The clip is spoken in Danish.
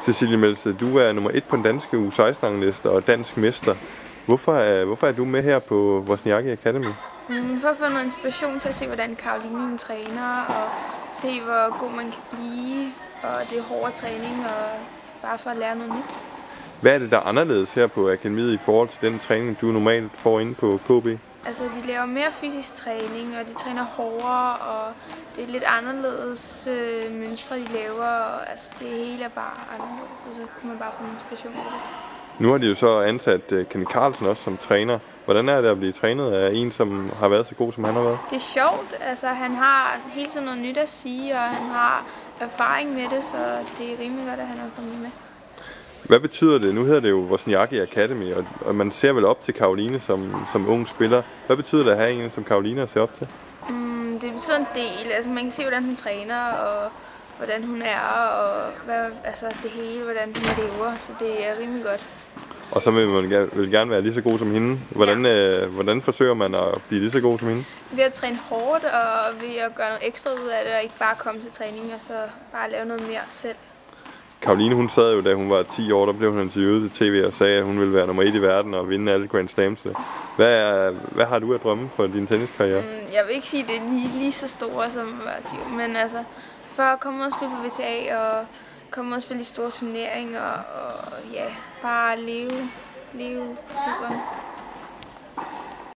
Cecilie Melse, du er nummer 1 på den danske U16-rangliste og dansk mester. Hvorfor er du med her på Wozniacki Academy? For at få noget inspiration til at se, hvordan Caroline hun træner, og se, hvor god man kan blive, og det er hård træning, og bare for at lære noget nyt. Hvad er det, der er anderledes her på akademiet i forhold til den træning, du normalt får inde på KB? Altså, de laver mere fysisk træning, og de træner hårdere, og det er lidt anderledes mønstre, de laver, og altså, det hele er bare anderledes, og så kunne man bare få en inspiration af det. Nu har de jo så ansat Kenny Carlsen også som træner. Hvordan er det at blive trænet af en, som har været så god, som han har været? Det er sjovt. Altså, han har hele tiden noget nyt at sige, og han har erfaring med det, så det er rimelig godt, at han er kommet med. Hvad betyder det? Nu hedder det jo Wozniacki Academy, og man ser vel op til Caroline som ung spiller. Hvad betyder det at have en som Caroline at se op til? Det betyder en del. Altså, man kan se, hvordan hun træner, og hvordan hun er, og det hele, hvordan hun lever, så det er rimelig godt. Og så vil man gerne være lige så god som hende. Hvordan forsøger man at blive lige så god som hende? Ved at træne hårdt, og ved at gøre noget ekstra ud af det, og ikke bare komme til træning, og så bare lave noget mere selv. Caroline, hun sad jo, da hun var 10 år, der blev hun interviewet til tv og sagde, at hun ville være nummer 1 i verden og vinde alle Grand Slams. Hvad har du at drømme for din tenniskarriere? Jeg vil ikke sige, at det er lige så store som var 10 år, men altså, for at komme ud og spille på VTA og komme ud og spille i store turneringer og ja, bare leve på turen.